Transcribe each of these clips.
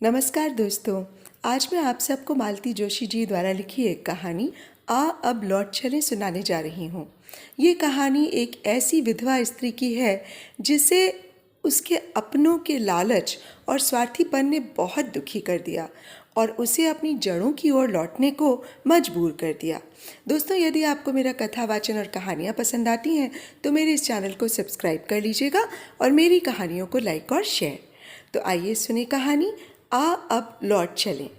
नमस्कार दोस्तों। आज मैं आप सबको मालती जोशी जी द्वारा लिखी एक कहानी आ अब लौट चलें सुनाने जा रही हूँ। ये कहानी एक ऐसी विधवा स्त्री की है जिसे उसके अपनों के लालच और स्वार्थीपन ने बहुत दुखी कर दिया और उसे अपनी जड़ों की ओर लौटने को मजबूर कर दिया। दोस्तों, यदि आपको मेरा कथा वाचन और कहानियाँ पसंद आती हैं तो मेरे इस चैनल को सब्सक्राइब कर लीजिएगा और मेरी कहानियों को लाइक और शेयर। तो आइए सुने कहानी आ अब लौट चलें।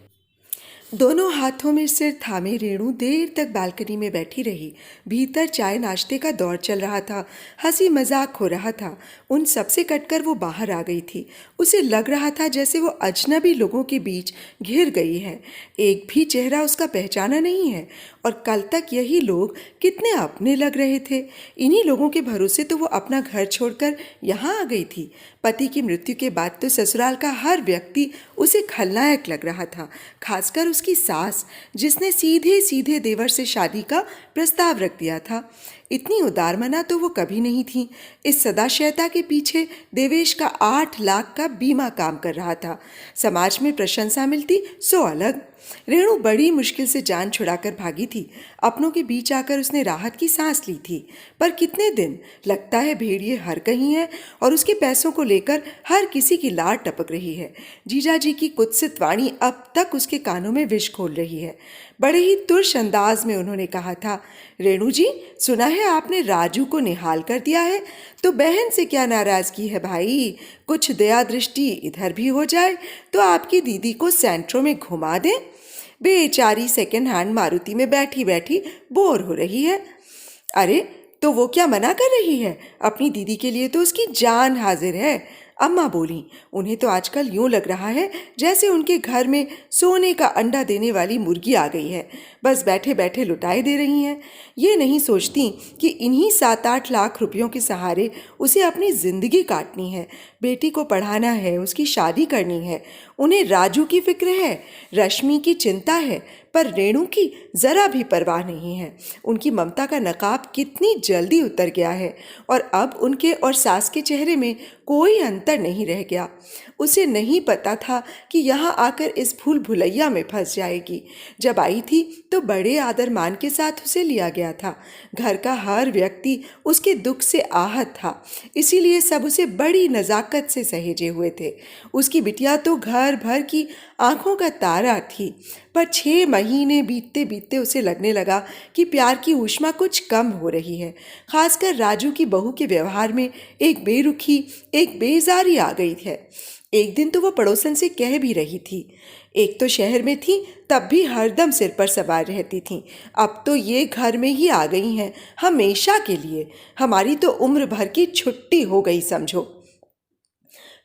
दोनों हाथों में सिर थामे रेणु देर तक बालकनी में बैठी रही। भीतर चाय नाश्ते का दौर चल रहा था, हंसी मजाक हो रहा था। उन सबसे कटकर वो बाहर आ गई थी। उसे लग रहा था जैसे वो अजनबी लोगों के बीच घिर गई है। एक भी चेहरा उसका पहचाना नहीं है और कल तक यही लोग कितने अपने लग रहे थे। इन्हीं लोगों के भरोसे तो वो अपना घर छोड़कर यहाँ आ गई थी। पति की मृत्यु के बाद तो ससुराल का हर व्यक्ति उसे खलनायक लग रहा था, खासकर उसकी सास, जिसने सीधे सीधे देवर से शादी का प्रस्ताव रख दिया था। इतनी उदारमना तो वो कभी नहीं थी। इस सदाशयता के पीछे देवेश का 8 लाख का बीमा काम कर रहा था। समाज में प्रशंसा मिलती सो अलग। रेणु बड़ी मुश्किल से जान छुड़ाकर भागी थी। अपनों के बीच आकर उसने राहत की सांस ली थी। पर कितने दिन? लगता है भेड़िए हर कहीं है और उसके पैसों को लेकर हर किसी की लार टपक रही है। जीजाजी की कुत्सित वाणी अब तक उसके कानों में विष खोल रही है। बड़े ही तुर्श अंदाज में उन्होंने कहा था, रेणु जी, सुना है आपने राजू को निहाल कर दिया है, तो बहन से क्या नाराजगी है भाई? कुछ दया दृष्टि इधर भी हो जाए तो आपकी दीदी को सेंट्रो में घुमा दें। बेचारी सेकंड हैंड मारुति में बैठी बैठी बोर हो रही है। अरे, तो वो क्या मना कर रही है? अपनी दीदी के लिए तो उसकी जान हाजिर है। अम्मा बोली, उन्हें तो आजकल यूं लग रहा है जैसे उनके घर में सोने का अंडा देने वाली मुर्गी आ गई है। बस बैठे बैठे लुटाई दे रही हैं। ये नहीं सोचती कि इन्हीं 7-8 लाख रुपयों के सहारे उसे अपनी जिंदगी काटनी है। बेटी को पढ़ाना है, उसकी शादी करनी है। उन्हें राजू की फिक्र है, रश्मि की चिंता है, पर रेणु की जरा भी परवाह नहीं है। उनकी ममता का नकाब कितनी जल्दी उतर गया है और अब उनके और सास के चेहरे में कोई अंतर नहीं रह गया। उसे नहीं पता था कि यहाँ आकर इस भूल भुलैया में फंस जाएगी। जब आई थी तो बड़े आदर मान के साथ उसे लिया गया था। घर का हर व्यक्ति उसके दुख से आहत था, इसीलिए सब उसे बड़ी नज़ाकत से सहेजे हुए थे। उसकी बिटिया तो घर भर की आंखों का तारा थी। पर 6 महीने बीतते बीतते उसे लगने लगा कि प्यार की ऊष्मा कुछ कम हो रही है। खासकर राजू की बहू के व्यवहार में एक बेरुखी, एक बेजारी आ गई है। एक दिन तो वो पड़ोसन से कह भी रही थी, एक तो शहर में थी तब भी हरदम सिर पर सवार रहती थीं, अब तो ये घर में ही आ गई हैं हमेशा के लिए। हमारी तो उम्र भर की छुट्टी हो गई समझो।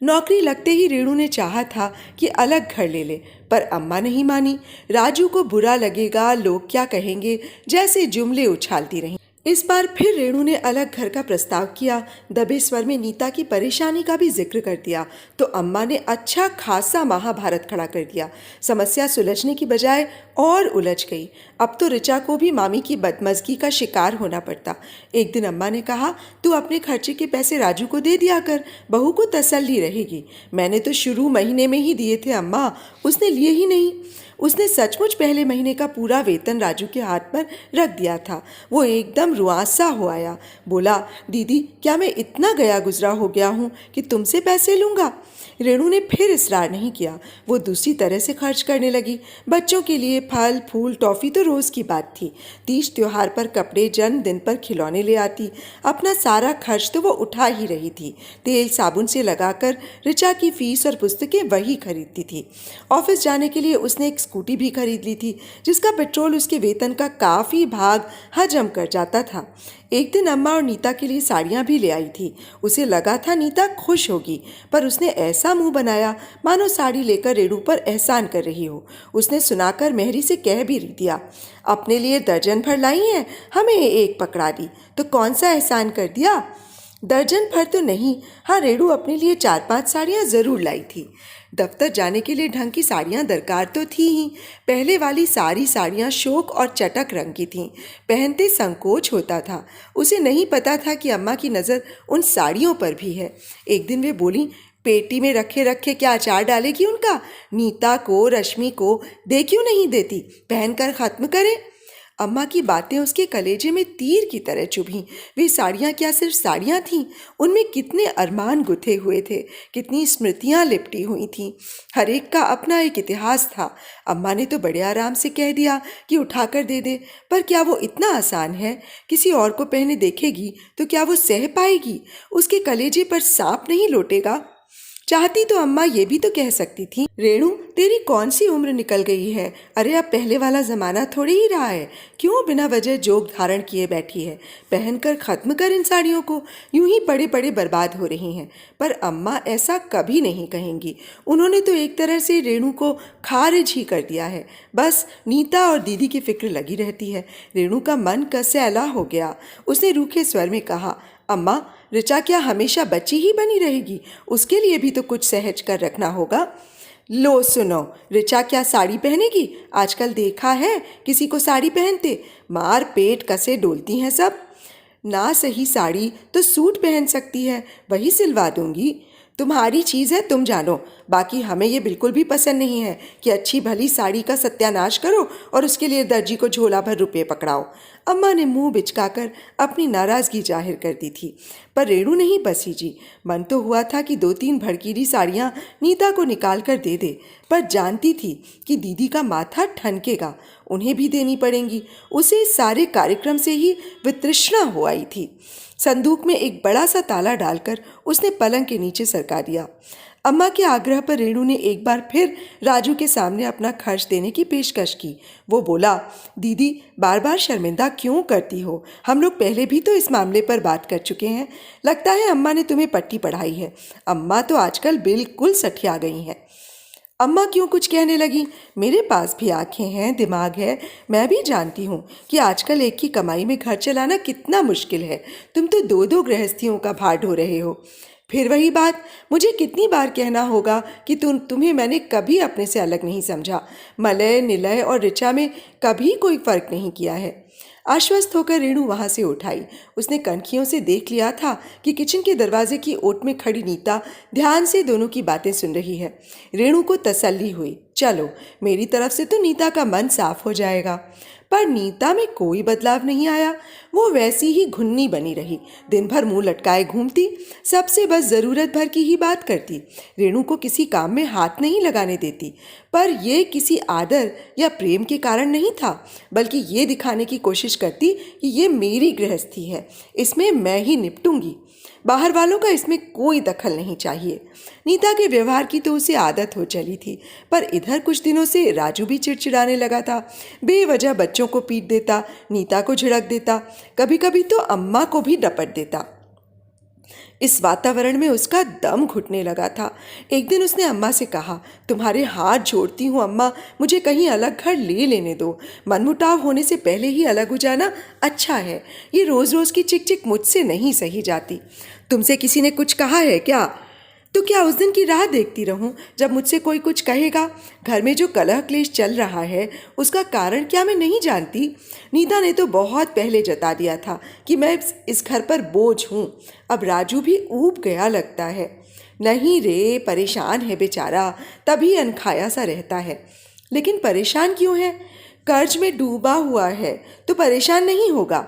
नौकरी लगते ही रेणु ने चाहा था कि अलग घर ले ले, पर अम्मा नहीं मानी। राजू को बुरा लगेगा, लोग क्या कहेंगे, जैसे जुमले उछालती रहीं। इस बार फिर रेणु ने अलग घर का प्रस्ताव किया। दबे स्वर में नीता की परेशानी का भी जिक्र कर दिया तो अम्मा ने अच्छा खासा महाभारत खड़ा कर दिया। समस्या सुलझने की बजाय और उलझ गई। अब तो ऋचा को भी मामी की बदमज़गी का शिकार होना पड़ता। एक दिन अम्मा ने कहा, तू अपने खर्चे के पैसे राजू को दे दिया कर, बहू को तसल्ली रहेगी। मैंने तो शुरू महीने में ही दिए थे अम्मा, उसने लिए ही नहीं। उसने सचमुच पहले महीने का पूरा वेतन राजू के हाथ पर रख दिया था। वो एकदम रुआंसा हो आया। बोला, दीदी, क्या मैं इतना गया गुजरा हो गया हूँ कि तुमसे पैसे लूँगा? रेणु ने फिर इसरार नहीं किया। वो दूसरी तरह से खर्च करने लगी। बच्चों के लिए फल फूल टॉफ़ी तो रोज़ की बात थी। तीज त्योहार पर कपड़े, जन्मदिन पर खिलौने ले आती। अपना सारा खर्च तो वो उठा ही रही थी। तेल साबुन से लगाकर ऋचा की फीस और पुस्तकें वही खरीदती थी। ऑफिस जाने के लिए उसने एक स्कूटी भी खरीद ली थी, जिसका पेट्रोल उसके वेतन का काफ़ी भाग हजम कर जाता था। एक दिन अम्मा और नीता के लिए साड़ियाँ भी ले आई थी। उसे लगा था नीता खुश होगी, पर उसने ऐसा मुंह बनाया मानो साड़ी लेकर रेणु पर एहसान कर रही हो। उसने सुनाकर मेहरी से कह भी दिया, अपने लिए दर्जन भर लाई हैं, हमें एक पकड़ा दी, तो कौन सा एहसान कर दिया? दर्जन भर तो नहीं, हाँ, रेणु अपने लिए 4-5 साड़ियाँ ज़रूर लाई थी। दफ्तर जाने के लिए ढंग की साड़ियाँ दरकार तो थी ही। पहले वाली सारी साड़ियाँ शोक और चटक रंग की थीं। पहनते संकोच होता था। उसे नहीं पता था कि अम्मा की नज़र उन साड़ियों पर भी है। एक दिन वे बोली, पेटी में रखे रखे क्या अचार डालेगी उनका? नीता को, रश्मि को दे क्यों नहीं देती? पहनकर खत्म करे। अम्मा की बातें उसके कलेजे में तीर की तरह चुभीं। वे साड़ियाँ क्या सिर्फ साड़ियाँ थीं? उनमें कितने अरमान गुथे हुए थे, कितनी स्मृतियाँ लिपटी हुई थीं। हर एक का अपना एक इतिहास था। अम्मा ने तो बड़े आराम से कह दिया कि उठाकर दे दे, पर क्या वो इतना आसान है? किसी और को पहने देखेगी तो क्या वो सह पाएगी? उसके कलेजे पर सांप नहीं लोटेगा? चाहती तो अम्मा ये भी तो कह सकती थी, रेणु तेरी कौन सी उम्र निकल गई है? अरे अब पहले वाला जमाना थोड़ी ही रहा है। क्यों बिना वजह जोग धारण किए बैठी है? पहनकर खत्म कर इन साड़ियों को, यूं ही पड़े पड़े बर्बाद हो रही हैं। पर अम्मा ऐसा कभी नहीं कहेंगी। उन्होंने तो एक तरह से रेणु को खारिज ही कर दिया है। बस नीता और दीदी की फिक्र लगी रहती है। रेणु का मन कसैला हो गया। उसने रूखे स्वर में कहा, अम्मा ऋचा क्या हमेशा बच्ची ही बनी रहेगी? उसके लिए भी तो कुछ सहज कर रखना होगा। लो सुनो, ऋचा क्या साड़ी पहनेगी? आजकल देखा है किसी को साड़ी पहनते? मार पेट कसे डोलती हैं सब। ना सही साड़ी तो सूट पहन सकती है, वही सिलवा दूंगी। तुम्हारी चीज़ है, तुम जानो। बाकी हमें ये बिल्कुल भी पसंद नहीं है कि अच्छी भली साड़ी का सत्यानाश करो और उसके लिए दर्जी को झोला भर रुपये पकड़ाओ। अम्मा ने मुंह बिचकाकर अपनी नाराज़गी जाहिर कर दी थी, पर रेणु नहीं बसी जी। मन तो हुआ था कि 2-3 भड़कीली साड़ियाँ नीता को निकाल कर दे दे, पर जानती थी कि दीदी का माथा ठनकेगा, उन्हें भी देनी पड़ेंगी। उसे इस सारे कार्यक्रम से ही वितृष्णा हो आई थी। संदूक में एक बड़ा सा ताला डालकर उसने पलंग के नीचे सरका दिया। अम्मा के आग्रह पर रेणु ने एक बार फिर राजू के सामने अपना खर्च देने की पेशकश की। वो बोला, दीदी बार बार शर्मिंदा क्यों करती हो? हम लोग पहले भी तो इस मामले पर बात कर चुके हैं। लगता है अम्मा ने तुम्हें पट्टी पढ़ाई है। अम्मा तो आजकल बिल्कुल सठिया गई हैं। अम्मा क्यों कुछ कहने लगी? मेरे पास भी आंखें हैं, दिमाग है। मैं भी जानती हूँ कि आजकल एक की कमाई में घर चलाना कितना मुश्किल है। तुम तो 2-2 गृहस्थियों का भार ढो रहे हो। फिर वही बात, मुझे कितनी बार कहना होगा कि तुम्हें मैंने कभी अपने से अलग नहीं समझा। मलय, निलय और ऋचा में कभी कोई फर्क नहीं किया है। आश्वस्त होकर रेणु वहां से उठ आई। उसने कनखियों से देख लिया था कि किचन के दरवाजे की ओट में खड़ी नीता ध्यान से दोनों की बातें सुन रही है। रेणु को तसल्ली हुई, चलो मेरी तरफ से तो नीता का मन साफ हो जाएगा। पर नीता में कोई बदलाव नहीं आया। वो वैसी ही घुन्नी बनी रही, दिन भर मुंह लटकाए घूमती, सबसे बस ज़रूरत भर की ही बात करती। रेणु को किसी काम में हाथ नहीं लगाने देती। पर यह किसी आदर या प्रेम के कारण नहीं था, बल्कि ये दिखाने की कोशिश करती कि ये मेरी गृहस्थी है, इसमें मैं ही निपटूंगी। बाहर वालों का इसमें कोई दखल नहीं चाहिए। नीता के व्यवहार की तो उसे आदत हो चली थी, पर इधर कुछ दिनों से राजू भी चिड़चिड़ाने लगा था। बेवजह बच्चों को पीट देता, नीता को झिड़क देता, कभी कभी तो अम्मा को भी डपट देता। इस वातावरण में उसका दम घुटने लगा था। एक दिन उसने अम्मा से कहा, तुम्हारे हाथ जोड़ती हूँ अम्मा, मुझे कहीं अलग घर ले लेने दो। मनमुटाव होने से पहले ही अलग हो जाना अच्छा है। ये रोज़ रोज़ की चिक चिक मुझसे नहीं सही जाती। तुमसे किसी ने कुछ कहा है क्या? तो क्या उस दिन की राह देखती रहूं जब मुझसे कोई कुछ कहेगा? घर में जो कलह क्लेश चल रहा है उसका कारण क्या मैं नहीं जानती? नीता ने तो बहुत पहले जता दिया था कि मैं इस घर पर बोझ हूँ। अब राजू भी ऊब गया लगता है। नहीं रे, परेशान है बेचारा, तभी अनखाया सा रहता है। लेकिन परेशान क्यों है? कर्ज में डूबा हुआ है तो परेशान नहीं होगा।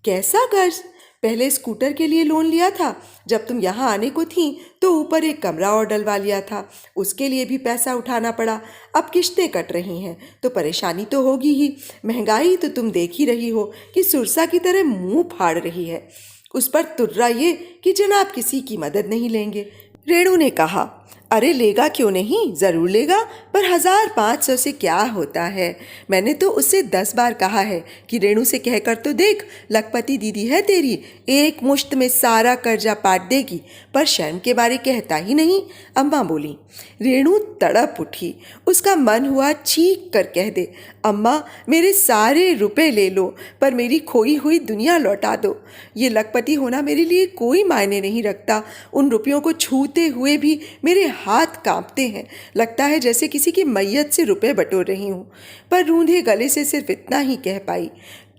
कैसा कर्ज? पहले स्कूटर के लिए लोन लिया था, जब तुम यहाँ आने को थी तो ऊपर एक कमरा और डलवा लिया था, उसके लिए भी पैसा उठाना पड़ा। अब किश्तें कट रही हैं तो परेशानी तो होगी ही। महंगाई तो तुम देख ही रही हो कि सुरसा की तरह मुंह फाड़ रही है। उस पर तुर्रा ये कि जनाब किसी की मदद नहीं लेंगे। रेणु ने कहा, अरे लेगा क्यों नहीं, ज़रूर लेगा, पर 1500 से क्या होता है? मैंने तो उससे 10 बार कहा है कि रेणु से कहकर तो देख, लखपति दीदी है तेरी, एक मुश्त में सारा कर्जा पाट देगी, पर शर्म के बारे कहता ही नहीं। अम्मा बोली। रेणु तड़प उठी। उसका मन हुआ चीख कर कह दे, अम्मा मेरे सारे रुपए ले लो, पर मेरी खोई हुई दुनिया लौटा दो। ये लखपति होना मेरे लिए कोई मायने नहीं रखता। उन रुपयों को छूते हुए भी मेरे हाथ कांपते हैं, लगता है जैसे किसी की मैयत से रुपए बटोर रही हूँ। पर रूंधे गले से सिर्फ इतना ही कह पाई,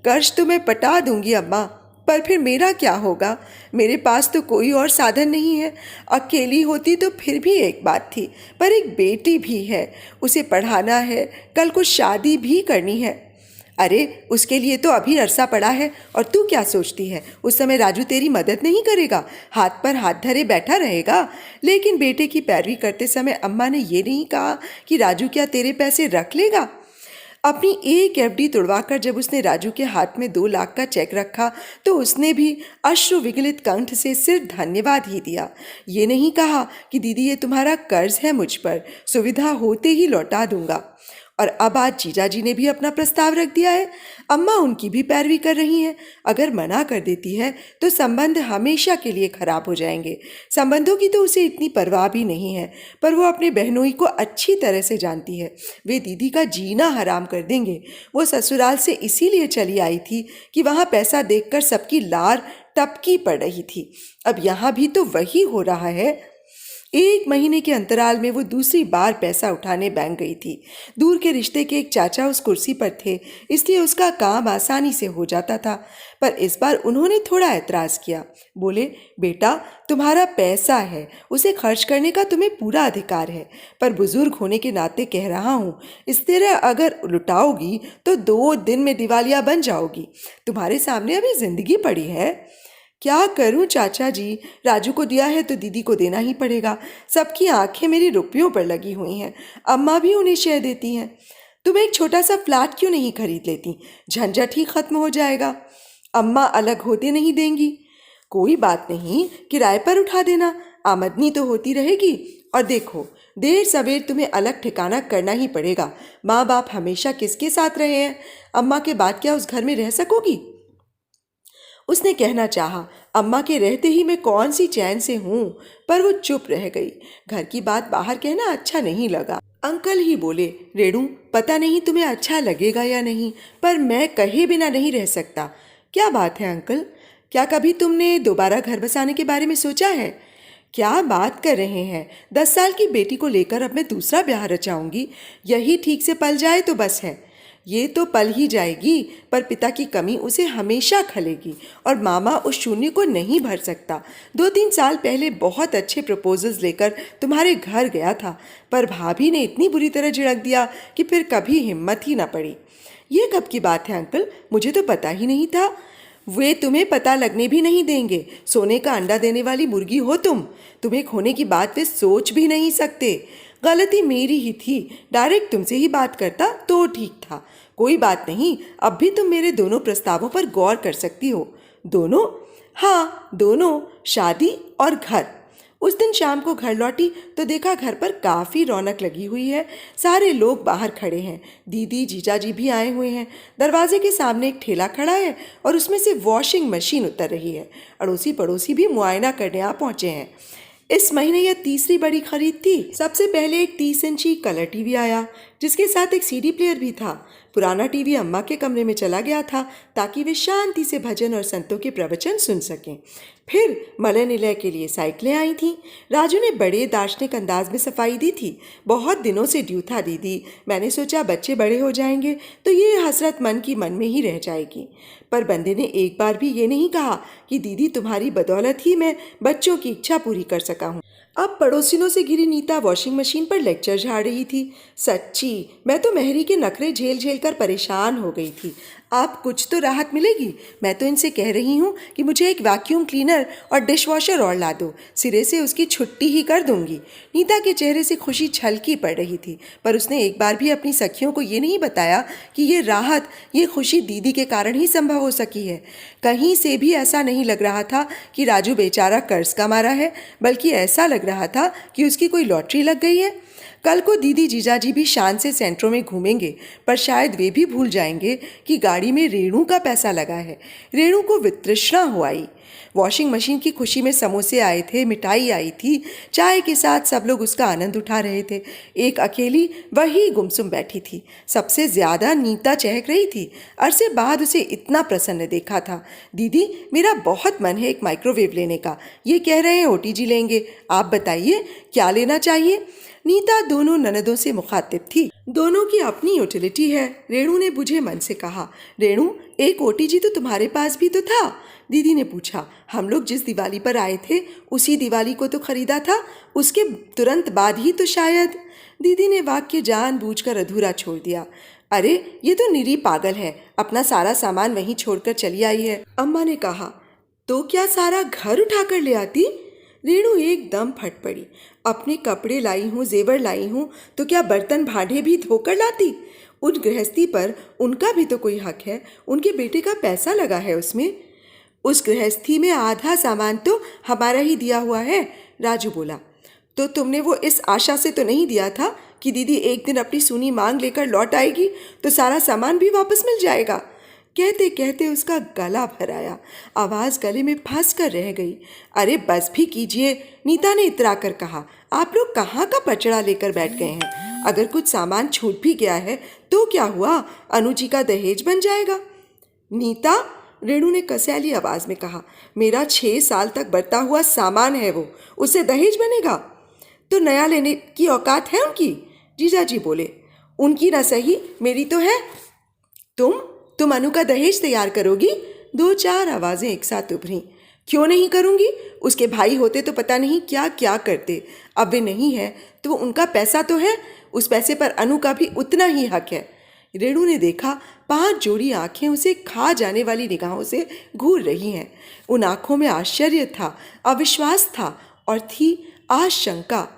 कर्ज तो मैं पटा दूंगी अम्मा। पर फिर मेरा क्या होगा? मेरे पास तो कोई और साधन नहीं है। अकेली होती तो फिर भी एक बात थी, पर एक बेटी भी है, उसे पढ़ाना है, कल को शादी भी करनी है। अरे उसके लिए तो अभी अरसा पड़ा है। और तू क्या सोचती है उस समय राजू तेरी मदद नहीं करेगा, हाथ पर हाथ धरे बैठा रहेगा? लेकिन बेटे की पैरवी करते समय अम्मा ने ये नहीं कहा कि राजू क्या तेरे पैसे रख लेगा? अपनी एक एफडी तुड़वाकर जब उसने राजू के हाथ में 2 लाख का चेक रखा तो उसने भी अश्रु विगलित कंठ से सिर्फ धन्यवाद ही दिया। ये नहीं कहा कि दीदी ये तुम्हारा कर्ज है मुझ पर, सुविधा होते ही लौटा दूंगा। और अब आज जीजा जी ने भी अपना प्रस्ताव रख दिया है। अम्मा उनकी भी पैरवी कर रही हैं। अगर मना कर देती है तो संबंध हमेशा के लिए खराब हो जाएंगे। संबंधों की तो उसे इतनी परवाह भी नहीं है, पर वो अपने बहनोई को अच्छी तरह से जानती है। वे दीदी का जीना हराम कर देंगे। वो ससुराल से इसीलिए चली आई थी कि वहाँ पैसा देखकर सबकी लार टपकी पड़ रही थी। अब यहाँ भी तो वही हो रहा है। 1 महीने के अंतराल में वो दूसरी बार पैसा उठाने बैंक गई थी। दूर के रिश्ते के एक चाचा उस कुर्सी पर थे, इसलिए उसका काम आसानी से हो जाता था। पर इस बार उन्होंने थोड़ा ऐतराज़ किया। बोले, बेटा तुम्हारा पैसा है, उसे खर्च करने का तुम्हें पूरा अधिकार है, पर बुजुर्ग होने के नाते कह रहा हूँ, इस तरह अगर लुटाओगी तो 2 दिन में दिवालिया बन जाओगी। तुम्हारे सामने अभी जिंदगी पड़ी है। क्या करूं चाचा जी, राजू को दिया है तो दीदी को देना ही पड़ेगा। सबकी आंखें मेरी रुपयों पर लगी हुई हैं। अम्मा भी उन्हें शेयर देती हैं। तुम एक छोटा सा फ्लैट क्यों नहीं खरीद लेती? झंझट ही खत्म हो जाएगा। अम्मा अलग होते नहीं देंगी। कोई बात नहीं, किराए पर उठा देना, आमदनी तो होती रहेगी। और देखो, देर सवेर तुम्हें अलग ठिकाना करना ही पड़ेगा। माँ बाप हमेशा किसके साथ रहे हैं? अम्मा के बाद क्या उस घर में रह सकोगी? उसने कहना चाहा, अम्मा के रहते ही मैं कौन सी चैन से हूँ, पर वो चुप रह गई। घर की बात बाहर कहना अच्छा नहीं लगा। अंकल ही बोले, रेणु पता नहीं तुम्हें अच्छा लगेगा या नहीं, पर मैं कहे बिना नहीं रह सकता। क्या बात है अंकल? क्या कभी तुमने दोबारा घर बसाने के बारे में सोचा है? क्या बात कर रहे हैं? 10 साल की बेटी को लेकर अब मैं दूसरा ब्याह रचाऊंगी? यही ठीक से पल जाए तो बस है। ये तो पल ही जाएगी, पर पिता की कमी उसे हमेशा खलेगी और मामा उस शून्य को नहीं भर सकता। 2-3 साल पहले बहुत अच्छे प्रपोजल्स लेकर तुम्हारे घर गया था, पर भाभी ने इतनी बुरी तरह झिड़क दिया कि फिर कभी हिम्मत ही ना पड़ी। ये कब की बात है अंकल? मुझे तो पता ही नहीं था। वे तुम्हें पता लगने भी नहीं देंगे। सोने का अंडा देने वाली मुर्गी हो तुम। तुम्हें खोने की बात वे सोच भी नहीं सकते। गलती मेरी ही थी, डायरेक्ट तुमसे ही बात करता तो ठीक था। कोई बात नहीं, अब भी तुम मेरे दोनों प्रस्तावों पर गौर कर सकती हो। दोनों? हाँ दोनों, शादी और घर। उस दिन शाम को घर लौटी तो देखा घर पर काफ़ी रौनक लगी हुई है। सारे लोग बाहर खड़े हैं। दीदी जीजा जी भी आए हुए हैं। दरवाजे के सामने एक ठेला खड़ा है और उसमें से वॉशिंग मशीन उतर रही है। अड़ोसी पड़ोसी भी मुआयना करने आ पहुँचे हैं। इस महीने यह तीसरी बड़ी खरीद थी। सबसे पहले एक 30 इंची कलर टीवी आया, जिसके साथ एक सीडी प्लेयर भी था। पुराना टीवी अम्मा के कमरे में चला गया था ताकि वे शांति से भजन और संतों के प्रवचन सुन सकें। फिर मलय निलय के लिए साइकिलें आई थीं। राजू ने बड़े दार्शनिक अंदाज में सफाई दी थी। बहुत दिनों से ड्यू था दीदी, मैंने सोचा बच्चे बड़े हो जाएंगे तो ये हसरत मन की मन में ही रह जाएगी। पर बंदे ने एक बार भी ये नहीं कहा कि दीदी तुम्हारी बदौलत ही मैं बच्चों की इच्छा पूरी कर सका हूँ। अब पड़ोसिनों से घिरी नीता वॉशिंग मशीन पर लेक्चर झाड़ रही थी। सच्ची मैं तो मेहरी के नखरे झेल झेल कर परेशान हो गई थी। अब कुछ तो राहत मिलेगी। मैं तो इनसे कह रही हूँ कि मुझे एक वैक्यूम क्लीनर और डिशवॉशर और ला दो, सिरे से उसकी छुट्टी ही कर दूंगी। नीता के चेहरे से खुशी छलकी पड़ रही थी, पर उसने एक बार भी अपनी सखियों को ये नहीं बताया कि ये राहत, ये खुशी दीदी के कारण ही संभव हो सकी है। कहीं से भी ऐसा नहीं लग रहा था कि राजू बेचारा कर्ज का मारा है, बल्कि ऐसा लग रहा था कि उसकी कोई लॉटरी लग गई है। कल को दीदी जीजाजी भी शान से सेंटरों में घूमेंगे, पर शायद वे भी भूल जाएंगे कि गाड़ी में रेणु का पैसा लगा है। रेणु को वितृष्णा हो आई। वॉशिंग मशीन की खुशी में समोसे आए थे, मिठाई आई थी, चाय के साथ सब लोग उसका आनंद उठा रहे थे। एक अकेली वही गुमसुम बैठी थी। सबसे ज्यादा नीता चहक रही थी। अरसे बाद उसे इतना प्रसन्न देखा था। दीदी मेरा बहुत मन है एक माइक्रोवेव लेने का, ये कह रहे हैं ओटीजी लेंगे, आप बताइए क्या लेना चाहिए? नीता दोनों ननदों से मुखातिब थी। दोनों की अपनी यूटिलिटी है, रेणु ने बुझे मन से कहा। रेणु, एक ओटीजी तो तुम्हारे पास भी तो था, दीदी ने पूछा। हम लोग जिस दिवाली पर आए थे उसी दिवाली को तो खरीदा था, उसके तुरंत बाद ही तो शायद। दीदी ने वाक्य जानबूझकर अधूरा छोड़ दिया। अरे ये तो निरी पागल है, अपना सारा सामान वहीं छोड़कर चली आई है, अम्मा ने कहा। तो क्या सारा घर उठाकर ले आती? रेणु एकदम फट पड़ी। अपने कपड़े लाई हूँ, जेवर लाई हूँ, तो क्या बर्तन भांडे भी धोकर लाती? उन गृहस्थी पर उनका भी तो कोई हक है, उनके बेटे का पैसा लगा है उसमें। उस गृहस्थी में आधा सामान तो हमारा ही दिया हुआ है, राजू बोला। तो तुमने वो इस आशा से तो नहीं दिया था कि दीदी एक दिन अपनी सूनी मांग लेकर लौट आएगी तो सारा सामान भी वापस मिल जाएगा? कहते कहते उसका गला भर आया, आवाज़ गले में फंस कर रह गई। अरे बस भी कीजिए, नीता ने इतरा कर कहा। आप लोग कहाँ का पचड़ा लेकर बैठ गए हैं? अगर कुछ सामान छूट भी गया है तो क्या हुआ, अनुजी का दहेज बन जाएगा। नीता, रेणु ने कसैली आवाज़ में कहा, मेरा 6 साल तक बरता हुआ सामान है वो, उससे दहेज बनेगा? तो नया लेने की औकात है उनकी? जीजाजी बोले। उनकी ना सही, मेरी तो है। तुम अनु का दहेज तैयार करोगी? 2-4 आवाज़ें एक साथ उभरी। क्यों नहीं करूँगी? उसके भाई होते तो पता नहीं क्या क्या करते। अब वे नहीं है तो उनका पैसा तो है, उस पैसे पर अनु का भी उतना ही हक है। रेणु ने देखा 5 जोड़ी आंखें उसे खा जाने वाली निगाहों से घूर रही हैं। उन आंखों में आश्चर्य था, अविश्वास था और थी आशंका।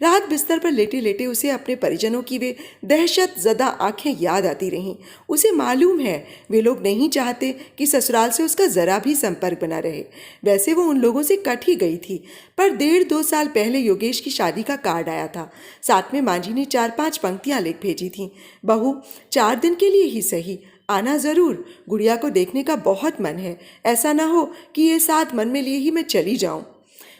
रात बिस्तर पर लेटे लेटे उसे अपने परिजनों की वे दहशत ज़दा आंखें याद आती रहीं। उसे मालूम है वे लोग नहीं चाहते कि ससुराल से उसका ज़रा भी संपर्क बना रहे। वैसे वो उन लोगों से कट ही गई थी, पर 1.5-2 साल पहले योगेश की शादी का कार्ड आया था। साथ में मांझी ने 4-5 पंक्तियाँ लिख भेजी थीं। बहू, 4 दिन के लिए ही सही, आना ज़रूर, गुड़िया को देखने का बहुत मन है। ऐसा ना हो कि ये साथ मन में लिए ही मैं चली जाऊँ।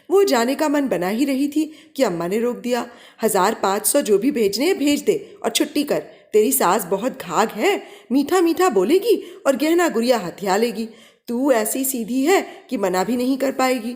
वो जाने का मन बना ही रही थी कि अम्मा ने रोक दिया। 1500 जो भी भेजने हैं भेज दे और छुट्टी कर। तेरी सास बहुत घाघ है, मीठा मीठा बोलेगी और गहना गुड़िया हथिया लेगी। तू ऐसी सीधी है कि मना भी नहीं कर पाएगी।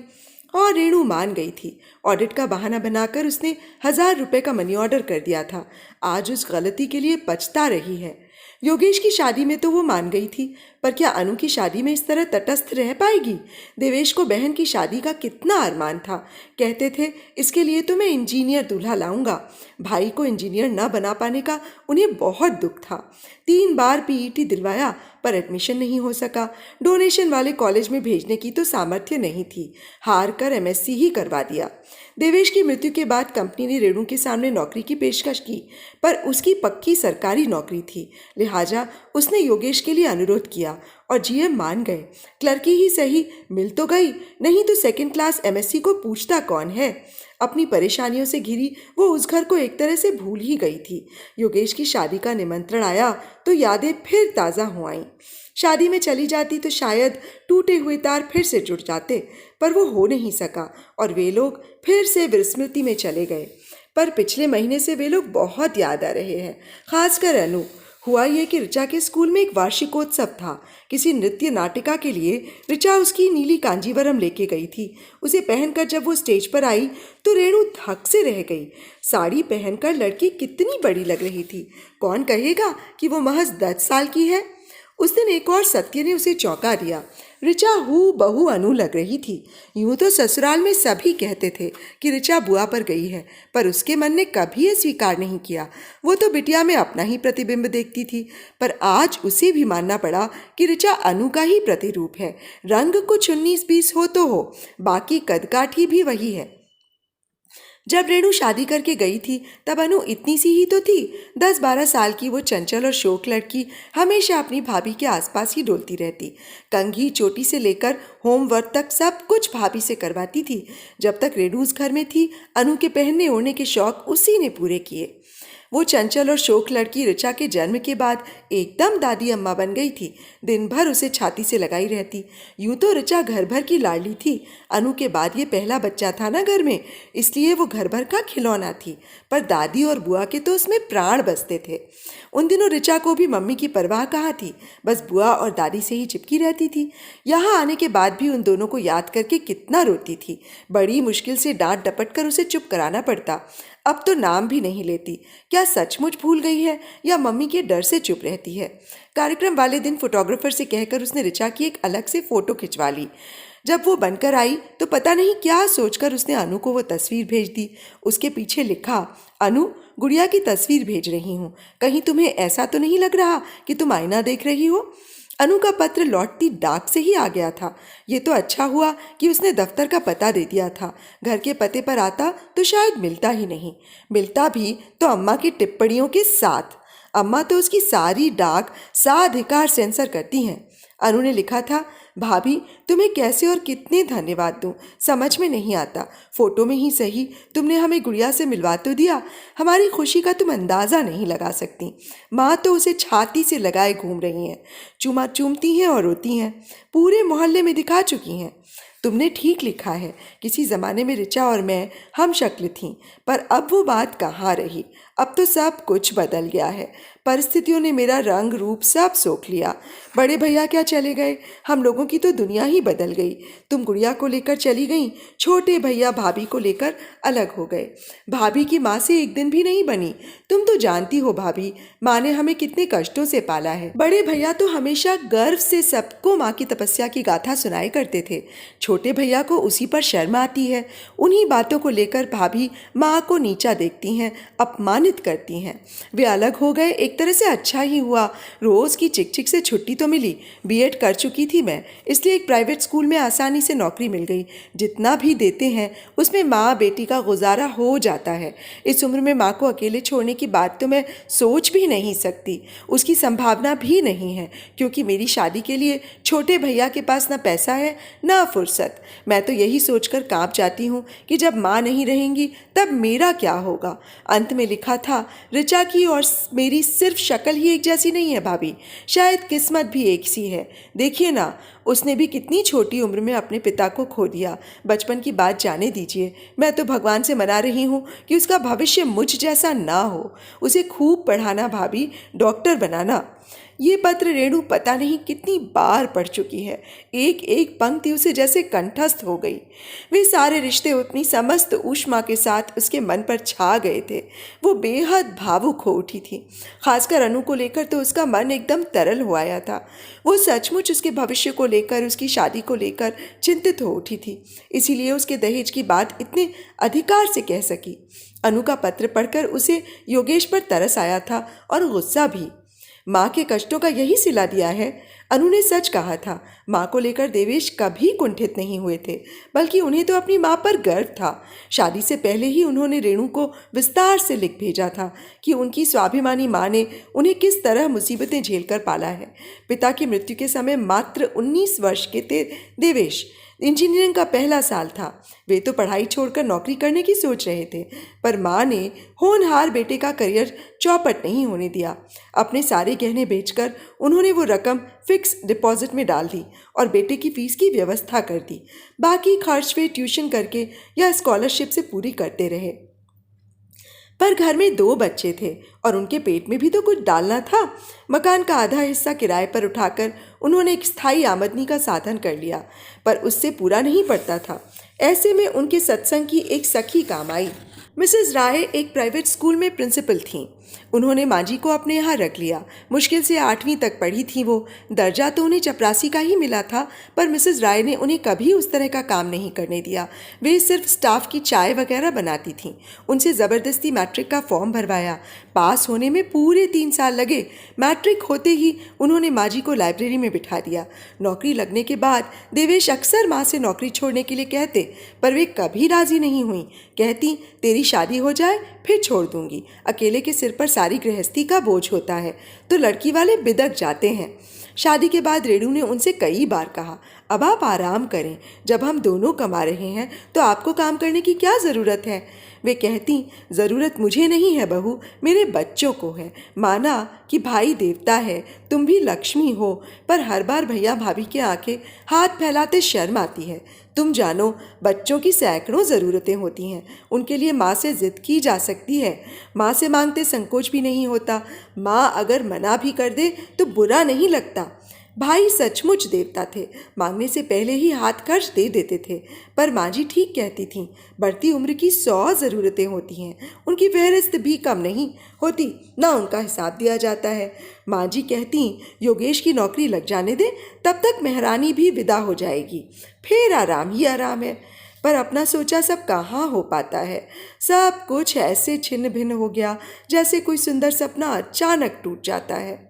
और रेणु मान गई थी। ऑडिट का बहाना बनाकर उसने 1000 रुपये का मनी ऑर्डर कर दिया था। आज उस गलती के लिए पछता रही है। योगेश की शादी में तो वो मान गई थी, पर क्या अनु की शादी में इस तरह तटस्थ रह पाएगी? देवेश को बहन की शादी का कितना अरमान था। कहते थे इसके लिए तो मैं इंजीनियर दूल्हा लाऊंगा। भाई को इंजीनियर न बना पाने का उन्हें बहुत दुख था। 3 बार पीईटी दिलवाया पर एडमिशन नहीं हो सका। डोनेशन वाले कॉलेज में भेजने की तो सामर्थ्य नहीं थी। हार कर एमएससी ही करवा दिया। देवेश की मृत्यु के बाद कंपनी ने रेणु के सामने नौकरी की पेशकश की, पर उसकी पक्की सरकारी नौकरी थी। लिहाजा उसने योगेश के लिए अनुरोध किया और जीएम मान गए। क्लर्की ही सही, मिल तो गई, नहीं तो 2nd क्लास एमएससी को पूछता कौन है। अपनी परेशानियों से घिरी वो उस घर को एक तरह से भूल ही गई थी। योगेश की शादी का निमंत्रण आया तो यादें फिर ताज़ा हो आईं। शादी में चली जाती तो शायद टूटे हुए तार फिर से जुड़ जाते, पर वो हो नहीं सका और वे लोग फिर से विस्मृति में चले गए। पर पिछले महीने से वे लोग बहुत याद आ रहे हैं, खासकर अनु। हुआ ये कि ऋचा के स्कूल में एक वार्षिकोत्सव था। किसी नृत्य नाटिका के लिए ऋचा उसकी नीली कांजीवरम लेके गई थी। उसे पहनकर जब वो स्टेज पर आई तो रेणु धक से रह गई। साड़ी पहनकर लड़की कितनी बड़ी लग रही थी। कौन कहेगा कि वो महज 10 साल की है। उस दिन एक और सत्य ने उसे चौंका दिया। ऋचा हूबहू अनु लग रही थी। यूं तो ससुराल में सभी कहते थे कि ऋचा बुआ पर गई है, पर उसके मन ने कभी ये स्वीकार नहीं किया। वो तो बिटिया में अपना ही प्रतिबिंब देखती थी, पर आज उसे भी मानना पड़ा कि ऋचा अनु का ही प्रतिरूप है। रंग कुछ 19-20 हो तो हो, बाकी कदकाठी भी वही है। जब रेणु शादी करके गई थी तब अनु इतनी सी ही तो थी। 10-12 साल की वो चंचल और शौक लड़की हमेशा अपनी भाभी के आसपास ही डोलती रहती। कंघी चोटी से लेकर होमवर्क तक सब कुछ भाभी से करवाती थी। जब तक रेणु उस घर में थी अनु के पहनने ओढ़ने के शौक उसी ने पूरे किए। वो चंचल और शौक लड़की ऋचा के जन्म के बाद एकदम दादी अम्मा बन गई थी। दिन भर उसे छाती से लगाई रहती। यूं तो ऋचा घर भर की लाडली थी। अनु के बाद ये पहला बच्चा था ना घर में, इसलिए वो घर भर का खिलौना थी, पर दादी और बुआ के तो उसमें प्राण बसते थे। उन दिनों ऋचा को भी मम्मी की परवाह कहाँ थी, बस बुआ और दादी से ही चिपकी रहती थी। यहाँ आने के बाद भी उन दोनों को याद करके कितना रोती थी। बड़ी मुश्किल से डांट डपट कर उसे चुप कराना पड़ता। अब तो नाम भी नहीं लेती। क्या सचमुच भूल गई है या मम्मी के डर से चुप रहती है? कार्यक्रम वाले दिन फोटोग्राफर से कहकर उसने ऋचा की एक अलग से फोटो खिंचवा ली। जब वो बनकर आई तो पता नहीं क्या सोचकर उसने अनु को वो तस्वीर भेज दी। उसके पीछे लिखा, अनु, गुड़िया की तस्वीर भेज रही हूँ, कहीं तुम्हें ऐसा तो नहीं लग रहा कि तुम आईना देख रही हो? अनु का पत्र लौटती डाक से ही आ गया था। ये तो अच्छा हुआ कि उसने दफ्तर का पता दे दिया था। घर के पते पर आता तो शायद मिलता ही नहीं। मिलता भी तो अम्मा की टिप्पणियों के साथ। अम्मा तो उसकी सारी डाक साधिकार सेंसर करती हैं। अनु ने लिखा था, भाभी, तुम्हें कैसे और कितने धन्यवाद दूं, समझ में नहीं आता। फोटो में ही सही तुमने हमें गुड़िया से मिलवा तो दिया। हमारी खुशी का तुम अंदाज़ा नहीं लगा सकती। माँ तो उसे छाती से लगाए घूम रही हैं, चूमती हैं और रोती हैं। पूरे मोहल्ले में दिखा चुकी हैं। तुमने ठीक लिखा है, किसी ज़माने में ऋचा और मैं हम शक्ल थीं, पर अब वो बात कहाँ रही। अब तो सब कुछ बदल गया है। परिस्थितियों ने मेरा रंग रूप सब सोख लिया। बड़े भैया क्या चले गए, हम लोगों की तो दुनिया ही बदल गई। तुम गुड़िया को लेकर चली गई, छोटे भैया भाभी को लेकर अलग हो गए। भाभी की माँ से एक दिन भी नहीं बनी। तुम तो जानती हो भाभी, माँ ने हमें कितने कष्टों से पाला है। बड़े भैया तो हमेशा गर्व से सबको माँ की तपस्या की गाथा सुनाए करते थे। छोटे भैया को उसी पर शर्म आती है। उन्हीं बातों को लेकर भाभी माँ को नीचा देखती हैं, अपमानित करती हैं। वे अलग हो गए, एक तरह से अच्छा ही हुआ। रोज़ की चिकचिक से छुट्टी तो मिली। बीएड कर चुकी थी मैं, इसलिए एक प्राइवेट स्कूल में आसानी से नौकरी मिल गई। जितना भी देते हैं उसमें माँ बेटी का गुजारा हो जाता है। इस उम्र में माँ को अकेले छोड़ने की बात तो मैं सोच भी नहीं सकती। उसकी संभावना भी नहीं है, क्योंकि मेरी शादी के लिए छोटे भैया के पास ना पैसा है ना फुर्सत। मैं तो यही सोचकर कांप जाती हूँ कि जब माँ नहीं रहेंगी तब मेरा क्या होगा। अंत में लिखा था, ऋचा की और मेरी सिर्फ शक्ल ही एक जैसी नहीं है भाभी, शायद किस्मत भी एक सी है। देखिए ना, उसने भी कितनी छोटी उम्र में अपने पिता को खो दिया। बचपन की बात जाने दीजिए, मैं तो भगवान से मना रही हूँ कि उसका भविष्य मुझ जैसा ना हो। उसे खूब पढ़ाना भाभी, डॉक्टर बनाना। ये पत्र रेणु पता नहीं कितनी बार पढ़ चुकी है। एक एक पंक्ति उसे जैसे कंठस्थ हो गई। वे सारे रिश्ते अपनी समस्त ऊष्मा के साथ उसके मन पर छा गए थे। वो बेहद भावुक हो उठी थी। खासकर अनु को लेकर तो उसका मन एकदम तरल हो आया था। वो सचमुच उसके भविष्य को लेकर, उसकी शादी को लेकर चिंतित हो उठी थी। इसीलिए उसके दहेज की बात इतने अधिकार से कह सकी। अनु का पत्र पढ़कर उसे योगेश पर तरस आया था और गुस्सा भी। माँ के कष्टों का यही सिला दिया है। अनु ने सच कहा था। माँ को लेकर देवेश कभी कुंठित नहीं हुए थे, बल्कि उन्हें तो अपनी माँ पर गर्व था। शादी से पहले ही उन्होंने रेणु को विस्तार से लिख भेजा था कि उनकी स्वाभिमानी माँ ने उन्हें किस तरह मुसीबतें झेलकर पाला है। पिता की मृत्यु के समय मात्र 19 वर्ष के थे देवेश। इंजीनियरिंग का पहला साल था। वे तो पढ़ाई छोड़कर नौकरी करने की सोच रहे थे, पर माँ ने होनहार बेटे का करियर चौपट नहीं होने दिया। अपने सारे गहने बेचकर उन्होंने वो रकम फिक्स डिपॉजिट में डाल दी और बेटे की फीस की व्यवस्था कर दी। बाकी खर्च वे ट्यूशन करके या स्कॉलरशिप से पूरी करते रहे। पर घर में 2 बच्चे थे और उनके पेट में भी तो कुछ डालना था। मकान का आधा हिस्सा किराए पर उठाकर उन्होंने एक स्थायी आमदनी का साधन कर लिया, पर उससे पूरा नहीं पड़ता था। ऐसे में उनके सत्संग की एक सखी काम आई। मिसेस राय एक प्राइवेट स्कूल में प्रिंसिपल थीं। उन्होंने मांझी को अपने यहाँ रख लिया। मुश्किल से 8वीं तक पढ़ी थी वो। दर्जा तो उन्हें चपरासी का ही मिला था, पर मिसेस राय ने उन्हें कभी उस तरह का काम नहीं करने दिया। वे सिर्फ स्टाफ की चाय वगैरह बनाती थीं। उनसे ज़बरदस्ती मैट्रिक का फॉर्म भरवाया। पास होने में पूरे 3 साल लगे। मैट्रिक होते ही उन्होंने मांझी को लाइब्रेरी में बिठा दिया। नौकरी लगने के बाद देवेश अक्सर माँ से नौकरी छोड़ने के लिए कहते, पर वे कभी राजी नहीं हुई। कहती, तेरी शादी हो जाए फिर छोड़ दूंगी। अकेले के सिर पर सारी गृहस्थी का बोझ होता है। तो लड़की वाले बिदक जाते हैं। शादी के बाद रेणु ने उनसे कई बार कहा, अब आप आराम करें, जब हम दोनों कमा रहे हैं तो आपको काम करने की क्या ज़रूरत है। वे कहती, ज़रूरत मुझे नहीं है बहू, मेरे बच्चों को है। माना कि भाई देवता है, तुम भी लक्ष्मी हो, पर हर बार भैया भाभी के आके हाथ फैलाते शर्म आती है। तुम जानो, बच्चों की सैकड़ों ज़रूरतें होती हैं, उनके लिए माँ से ज़िद की जा सकती है। माँ से मांगते संकोच भी नहीं होता। माँ अगर मना भी कर दे तो बुरा नहीं लगता। भाई सचमुच देवता थे, मांगने से पहले ही हाथ खर्च दे देते थे। पर माँ जी ठीक कहती थीं, बढ़ती उम्र की 100 ज़रूरतें होती हैं, उनकी फहरिस्त भी कम नहीं होती, ना उनका हिसाब दिया जाता है। माँ जी कहती, योगेश की नौकरी लग जाने दे, तब तक मेहरानी भी विदा हो जाएगी, फिर आराम ही आराम है। पर अपना सोचा सब कहाँ हो पाता है। सब कुछ ऐसे छिन्न भिन्न हो गया जैसे कोई सुंदर सपना अचानक टूट जाता है।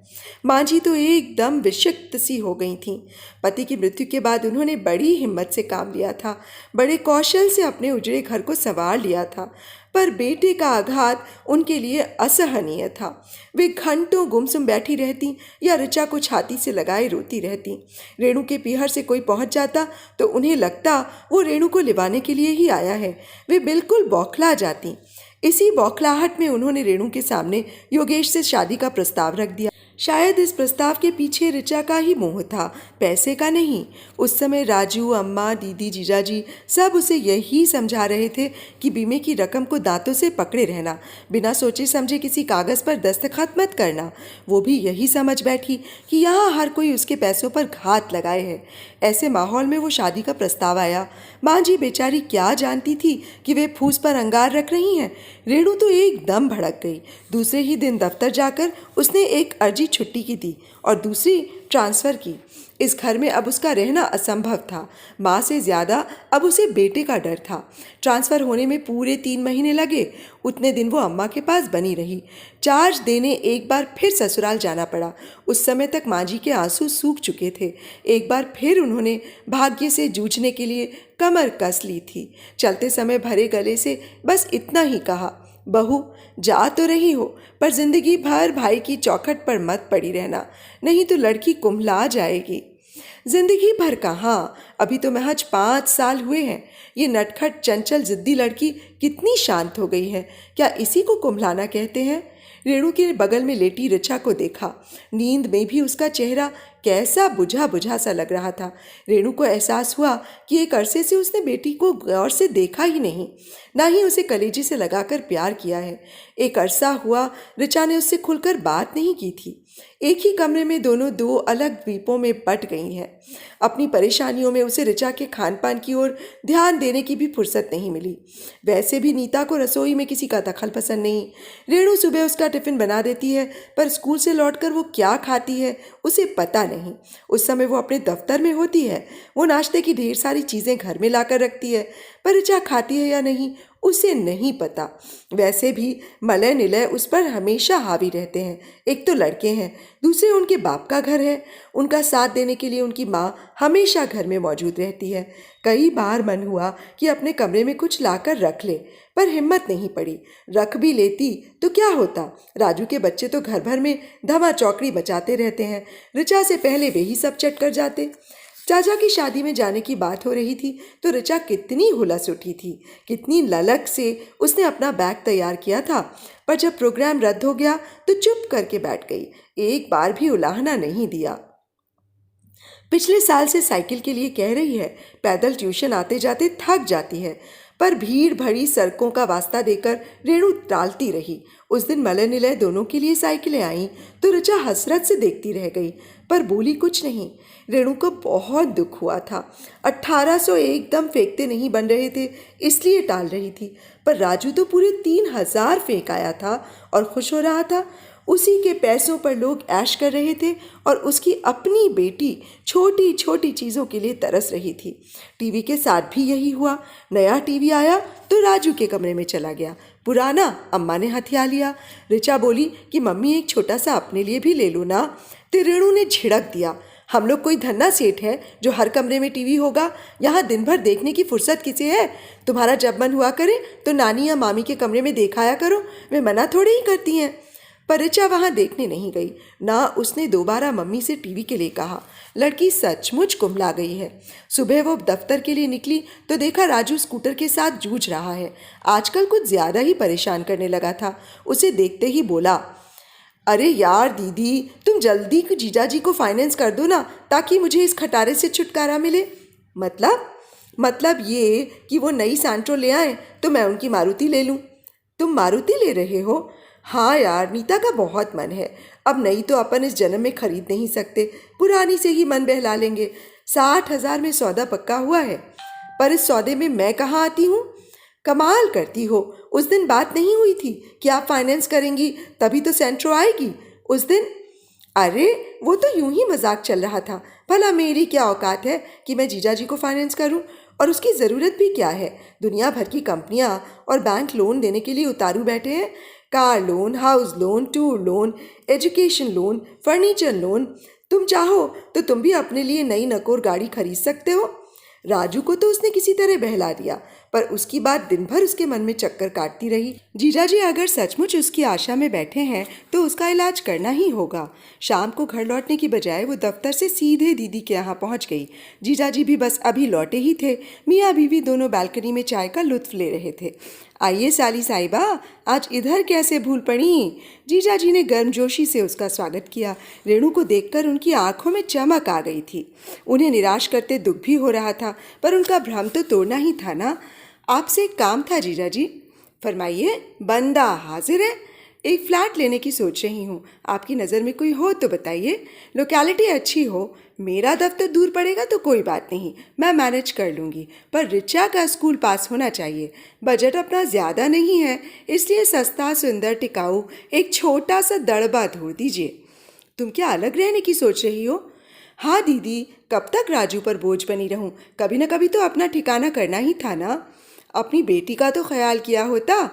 माँ जी तो एकदम विषिक्त सी हो गई थीं। पति की मृत्यु के बाद उन्होंने बड़ी हिम्मत से काम लिया था, बड़े कौशल से अपने उजड़े घर को संवार लिया था, पर बेटे का आघात उनके लिए असहनीय था। वे घंटों गुमसुम बैठी रहती या ऋचा को छाती से लगाए रोती रहती। रेणु के पीहर से कोई पहुंच जाता तो उन्हें लगता वो रेणु को लिवाने के लिए ही आया है। वे बिल्कुल बौखला जाती। इसी बौखलाहट में उन्होंने रेणु के सामने योगेश से शादी का प्रस्ताव रख दिया। शायद इस प्रस्ताव के पीछे ऋचा का ही मोह था, पैसे का नहीं। उस समय राजू, अम्मा, दीदी, जीजाजी सब उसे यही समझा रहे थे कि बीमे की रकम को दांतों से पकड़े रहना, बिना सोचे समझे किसी कागज़ पर दस्तखत मत करना। वो भी यही समझ बैठी कि यहाँ हर कोई उसके पैसों पर घात लगाए है। ऐसे माहौल में वो शादी का प्रस्ताव आया। माँ जी बेचारी क्या जानती थी कि वे फूस पर अंगार रख रही हैं। रेणु तो एकदम भड़क गई। दूसरे ही दिन दफ्तर जाकर उसने एक अर्जी छुट्टी की थी और दूसरी ट्रांसफ़र की। इस घर में अब उसका रहना असंभव था। माँ से ज़्यादा अब उसे बेटे का डर था। ट्रांसफ़र होने में पूरे 3 महीने लगे। उतने दिन वो अम्मा के पास बनी रही। चार्ज देने एक बार फिर ससुराल जाना पड़ा। उस समय तक माँ जी के आंसू सूख चुके थे। एक बार फिर उन्होंने भाग्य से जूझने के लिए कमर कस ली थी। चलते समय भरे गले से बस इतना ही कहा, बहू जा तो रही हो, पर जिंदगी भर भाई की चौखट पर मत पड़ी रहना, नहीं तो लड़की कुम्हला जाएगी। जिंदगी भर कहाँ, अभी तो महज 5 साल हुए हैं। ये नटखट चंचल जिद्दी लड़की कितनी शांत हो गई है। क्या इसी को कुम्हलाना कहते हैं। रेणु के बगल में लेटी ऋचा को देखा। नींद में भी उसका चेहरा कैसा बुझा बुझा सा लग रहा था। रेणु को एहसास हुआ कि एक अरसे से उसने बेटी को गौर से देखा ही नहीं, ना ही उसे कलेजे से लगाकर प्यार किया है। एक अरसा हुआ ऋचा ने उससे खुलकर बात नहीं की थी। एक ही कमरे में दोनों 2 अलग द्वीपों में बट गई हैं। अपनी परेशानियों में उसे ऋचा के खान पान की ओर ध्यान देने की भी फुर्सत नहीं मिली। वैसे भी नीता को रसोई में किसी का दखल पसंद नहीं। रेणु सुबह उसका टिफ़िन बना देती है, पर स्कूल से लौटकर वो क्या खाती है उसे पता नहीं। उस समय वो अपने दफ्तर में होती है। वो नाश्ते की ढेर सारी चीज़ें घर में लाकर रखती है, पर ऋचा खाती है या नहीं उसे नहीं पता। वैसे भी मलय निलय उस पर हमेशा हावी रहते हैं। एक तो लड़के हैं, दूसरे उनके बाप का घर है। उनका साथ देने के लिए उनकी माँ हमेशा घर में मौजूद रहती है। कई बार मन हुआ कि अपने कमरे में कुछ लाकर रख ले, पर हिम्मत नहीं पड़ी। रख भी लेती तो क्या होता, राजू के बच्चे तो घर भर में धमा चौकड़ी बचाते रहते हैं। ऋचा से पहले वे ही सब चट कर जाते। चाचा की शादी में जाने की बात हो रही थी तो ऋचा कितनी हुलस उठी थी, कितनी ललक से उसने अपना बैग तैयार किया था। पर जब प्रोग्राम रद्द हो गया तो चुप करके बैठ गई, एक बार भी उलाहना नहीं दिया। पिछले साल से साइकिल के लिए कह रही है, पैदल ट्यूशन आते जाते थक जाती है, पर भीड़ भरी सड़कों का वास्ता देकर रेणु टालती रही। उस दिन मलय निलय दोनों के लिए साइकिलें आईं तो ऋचा हसरत से देखती रह गई, पर बोली कुछ नहीं। रेणु को बहुत दुख हुआ था। 1800 एकदम फेंकते नहीं बन रहे थे, इसलिए टाल रही थी। पर राजू तो पूरे 3000 फेंक आया था और खुश हो रहा था। उसी के पैसों पर लोग ऐश कर रहे थे और उसकी अपनी बेटी छोटी छोटी चीज़ों के लिए तरस रही थी। टीवी के साथ भी यही हुआ। नया टीवी आया तो राजू के कमरे में चला गया, पुराना अम्मा ने हथिया लिया। ऋचा बोली कि मम्मी एक छोटा सा अपने लिए भी ले लो ना, तो रेणु ने झिड़क दिया, हम लोग कोई धन्ना सेठ है जो हर कमरे में टीवी होगा? यहाँ दिन भर देखने की फुर्सत किसे है? तुम्हारा जब मन हुआ करे तो नानी या मामी के कमरे में देखाया करो, वे मना थोड़ी ही करती हैं। पर ऋचा वहाँ देखने नहीं गई, ना उसने दोबारा मम्मी से टीवी के लिए कहा। लड़की सचमुच कुंभला गई है। सुबह वो दफ्तर के लिए निकली तो देखा राजू स्कूटर के साथ जूझ रहा है। आजकल कुछ ज़्यादा ही परेशान करने लगा था। उसे देखते ही बोला, अरे यार दीदी, तुम जल्दी जीजाजी को फाइनेंस कर दो ना, ताकि मुझे इस खटारे से छुटकारा मिले। मतलब ये कि वो नई सैंट्रो ले आए तो मैं उनकी मारुति ले लूँ। तुम मारुति ले रहे हो? हाँ यार, नीता का बहुत मन है। अब नई तो अपन इस जन्म में खरीद नहीं सकते, पुरानी से ही मन बहला लेंगे। 60,000 में सौदा पक्का हुआ है, पर इस सौदे में मैं कहाँ आती हूँ? कमाल करती हो, उस दिन बात नहीं हुई थी कि आप फाइनेंस करेंगी तभी तो सेंट्रो आएगी उस दिन? अरे वो तो यूं ही मजाक चल रहा था। भला मेरी क्या औकात है कि मैं जीजाजी को फाइनेंस करूं? और उसकी ज़रूरत भी क्या है? दुनिया भर की कंपनियां और बैंक लोन देने के लिए उतारू बैठे हैं। Car loan, house loan, tour loan, education loan, furniture loan. तुम चाहो तो तुम भी अपने लिए नई नकोर गाड़ी खरीद सकते हो। राजू को तो उसने किसी तरह बहला दिया, पर उसकी बात दिन भर उसके मन में चक्कर काटती रही। जीजाजी अगर सचमुच उसकी आशा में बैठे हैं तो उसका इलाज करना ही होगा। शाम को घर लौटने की बजाय वो दफ्तर से सीधे दीदी के यहाँ पहुँच गई। जीजाजी भी बस अभी लौटे ही थे। मियाँ बीवी दोनों बालकनी में चाय का लुत्फ ले रहे थे। आइए साली साहिबा, आज इधर कैसे भूल पड़ी? जीजाजी ने गर्मजोशी से उसका स्वागत किया। रेणु को देखकर उनकी आंखों में चमक आ गई थी। उन्हें निराश करते दुख भी हो रहा था, पर उनका भ्रम तो तोड़ना ही था ना। आपसे एक काम था जीजाजी। फरमाइए। बंदा हाजिर है। एक फ्लैट लेने की सोच रही हूँ, आपकी नज़र में कोई हो तो बताइए। लोकेलिटी अच्छी हो। मेरा दफ्तर दूर पड़ेगा तो कोई बात नहीं, मैं मैनेज कर लूँगी, पर ऋचा का स्कूल पास होना चाहिए। बजट अपना ज़्यादा नहीं है, इसलिए सस्ता, सुंदर, टिकाऊ एक छोटा सा दड़बा ढूंढ दीजिए। तुम क्या अलग रहने की सोच रही हो? हाँ दीदी, कब तक राजू पर बोझ बनी रहूं? कभी न कभी तो अपना ठिकाना करना ही था ना। अपनी बेटी का तो ख्याल किया होता।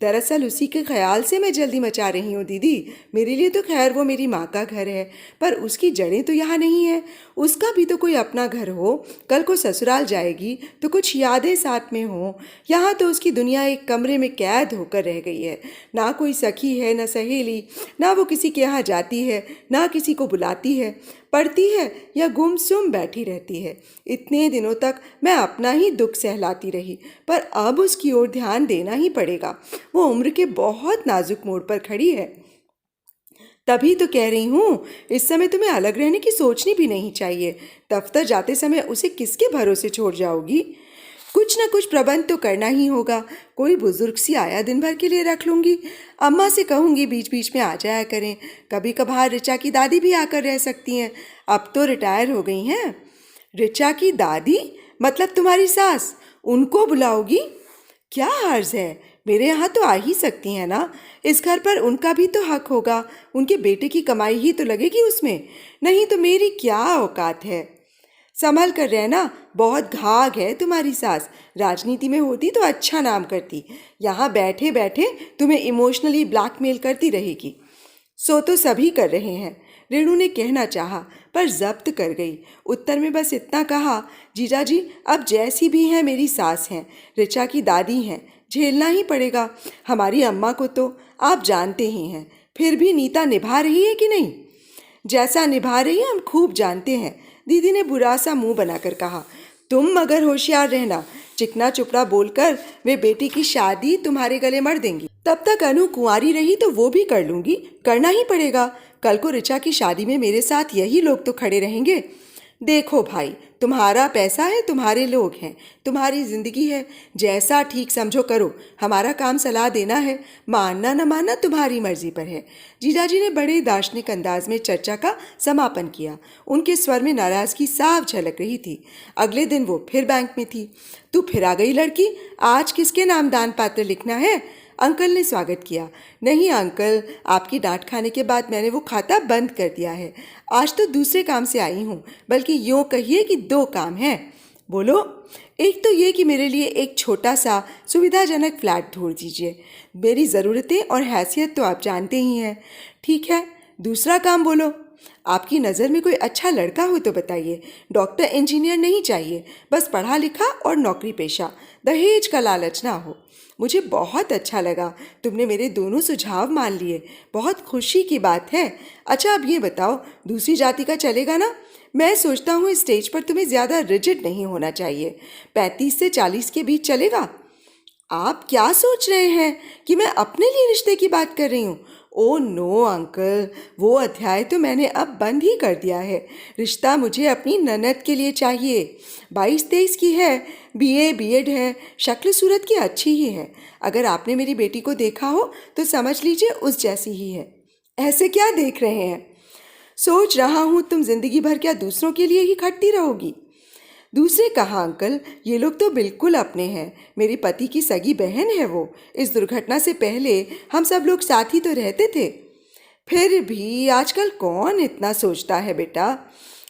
दरअसल उसी के ख्याल से मैं जल्दी मचा रही हूँ दीदी। मेरे लिए तो खैर वो मेरी माँ का घर है, पर उसकी जड़ें तो यहाँ नहीं है। उसका भी तो कोई अपना घर हो। कल को ससुराल जाएगी तो कुछ यादें साथ में हों। यहाँ तो उसकी दुनिया एक कमरे में कैद होकर रह गई है। ना कोई सखी है, न सहेली, ना वो किसी के यहाँ जाती है, ना किसी को बुलाती है, पढ़ती है या गुमसुम बैठी रहती है। इतने दिनों तक मैं अपना ही दुख सहलाती रही, पर अब उसकी ओर ध्यान देना ही पड़ेगा। वो उम्र के बहुत नाजुक मोड़ पर खड़ी है। तभी तो कह रही हूँ, इस समय तुम्हें अलग रहने की सोचनी भी नहीं चाहिए। दफ्तर जाते समय उसे किसके भरोसे छोड़ जाओगी? कुछ न कुछ प्रबंध तो करना ही होगा। कोई बुजुर्ग सी आया दिन भर के लिए रख लूँगी। अम्मा से कहूँगी बीच बीच में आ जाया करें। कभी कभार ऋचा की दादी भी आकर रह सकती हैं, अब तो रिटायर हो गई हैं। ऋचा की दादी मतलब तुम्हारी सास? उनको बुलाओगी? क्या हर्ज है, मेरे यहाँ तो आ ही सकती हैं ना। इस घर पर उनका भी तो हक होगा। उनके बेटे की कमाई ही तो लगेगी उसमें, नहीं तो मेरी क्या औकात है। संभल कर रहना, बहुत घाघ है तुम्हारी सास। राजनीति में होती तो अच्छा नाम करती, यहाँ बैठे बैठे तुम्हें इमोशनली ब्लैकमेल करती रहेगी। सो तो सभी कर रहे हैं, रेणु ने कहना चाहा, पर जब्त कर गई। उत्तर में बस इतना कहा, जीजाजी अब जैसी भी हैं मेरी सास हैं, ऋचा की दादी हैं, झेलना ही पड़ेगा। हमारी अम्मा को तो आप जानते ही हैं, फिर भी नीता निभा रही है कि नहीं? जैसा निभा रही है हम खूब जानते हैं, दीदी ने बुरा सा मुंह बनाकर कहा। तुम मगर होशियार रहना, चिकना चुपड़ा बोलकर वे बेटी की शादी तुम्हारे गले मर देंगी। तब तक अनु कुंवारी रही तो वो भी कर लूंगी, करना ही पड़ेगा। कल को ऋचा की शादी में मेरे साथ यही लोग तो खड़े रहेंगे। देखो भाई, तुम्हारा पैसा है, तुम्हारे लोग हैं, तुम्हारी जिंदगी है, जैसा ठीक समझो करो। हमारा काम सलाह देना है, मानना न मानना तुम्हारी मर्जी पर है। जीजाजी ने बड़े दार्शनिक अंदाज में चर्चा का समापन किया। उनके स्वर में नाराजगी साफ झलक रही थी। अगले दिन वो फिर बैंक में थी। तू फिर आ गई लड़की, आज किसके नाम दान पात्र लिखना है? अंकल ने स्वागत किया। नहीं अंकल, आपकी डांट खाने के बाद मैंने वो खाता बंद कर दिया है। आज तो दूसरे काम से आई हूँ, बल्कि यूँ कहिए कि 2 काम हैं। बोलो। एक तो ये कि मेरे लिए एक छोटा सा सुविधाजनक फ्लैट ढूंढ दीजिए। मेरी ज़रूरतें और हैसियत तो आप जानते ही हैं। ठीक है, दूसरा काम बोलो। आपकी नज़र में कोई अच्छा लड़का हो तो बताइए। डॉक्टर इंजीनियर नहीं चाहिए, बस पढ़ा लिखा और नौकरी पेशा, दहेज का लालच ना हो। मुझे बहुत अच्छा लगा, तुमने मेरे दोनों सुझाव मान लिए, बहुत खुशी की बात है। अच्छा अब ये बताओ, दूसरी जाति का चलेगा ना? मैं सोचता हूँ इस स्टेज पर तुम्हें ज़्यादा रिजिड नहीं होना चाहिए। 35 से 40 के बीच चलेगा? आप क्या सोच रहे हैं कि मैं अपने लिए रिश्ते की बात कर रही हूँ? ओ नो अंकल, वो अध्याय तो मैंने अब बंद ही कर दिया है। रिश्ता मुझे अपनी ननद के लिए चाहिए। 22-23 की है, बीए बीएड है, शक्ल सूरत की अच्छी ही है। अगर आपने मेरी बेटी को देखा हो तो समझ लीजिए उस जैसी ही है। ऐसे क्या देख रहे हैं? सोच रहा हूँ तुम जिंदगी भर क्या दूसरों के लिए ही खटती रहोगी? दूसरे कहा अंकल, ये लोग तो बिल्कुल अपने हैं, मेरे पति की सगी बहन है वो। इस दुर्घटना से पहले हम सब लोग साथ ही तो रहते थे। फिर भी आजकल कौन इतना सोचता है बेटा?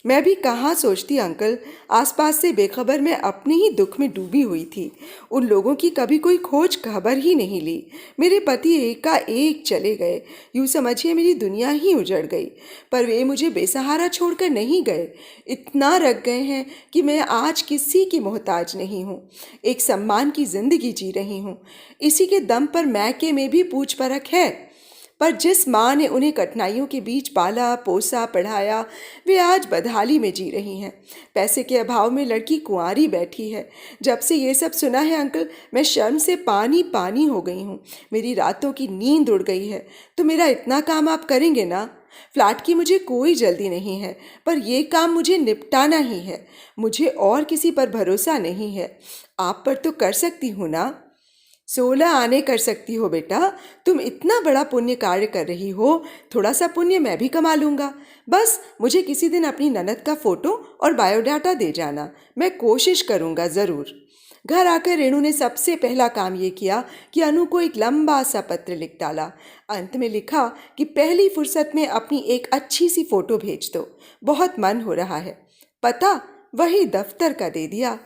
मैं भी कहाँ सोचती अंकल, आसपास से बेखबर मैं अपने ही दुख में डूबी हुई थी। उन लोगों की कभी कोई खोज खबर ही नहीं ली। मेरे पति एकाएक चले गए, यूँ समझिए मेरी दुनिया ही उजड़ गई। पर वे मुझे बेसहारा छोड़कर नहीं गए, इतना रख गए हैं कि मैं आज किसी की मोहताज नहीं हूँ। एक सम्मान की जिंदगी जी रही हूँ। इसी के दम पर मैके में भी पूछ परख है। पर जिस माँ ने उन्हें कठिनाइयों के बीच पाला पोसा पढ़ाया, वे आज बदहाली में जी रही हैं। पैसे के अभाव में लड़की कुंवारी बैठी है। जब से ये सब सुना है अंकल, मैं शर्म से पानी पानी हो गई हूँ। मेरी रातों की नींद उड़ गई है। तो मेरा इतना काम आप करेंगे ना? फ्लैट की मुझे कोई जल्दी नहीं है, पर यह काम मुझे निपटाना ही है। मुझे और किसी पर भरोसा नहीं है। आप पर तो कर सकती हूँ ना? 16 आने कर सकती हो बेटा। तुम इतना बड़ा पुण्य कार्य कर रही हो, थोड़ा सा पुण्य मैं भी कमा लूँगा। बस मुझे किसी दिन अपनी ननद का फ़ोटो और बायोडाटा दे जाना, मैं कोशिश करूँगा ज़रूर। घर आकर रेणु ने सबसे पहला काम ये किया कि अनु को एक लंबा सा पत्र लिख डाला। अंत में लिखा कि पहली फुर्सत में अपनी एक अच्छी सी फ़ोटो भेज दो, बहुत मन हो रहा है। पता वही दफ्तर का दे दिया।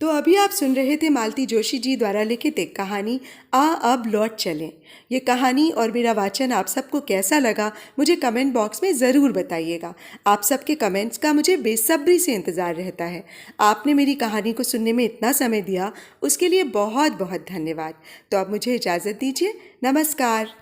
तो अभी आप सुन रहे थे मालती जोशी जी द्वारा लिखित एक कहानी आ अब लौट चलें। ये कहानी और मेरा वाचन आप सबको कैसा लगा मुझे कमेंट बॉक्स में ज़रूर बताइएगा। आप सबके कमेंट्स का मुझे बेसब्री से इंतज़ार रहता है। आपने मेरी कहानी को सुनने में इतना समय दिया, उसके लिए बहुत बहुत धन्यवाद। तो अब मुझे इजाज़त दीजिए। नमस्कार।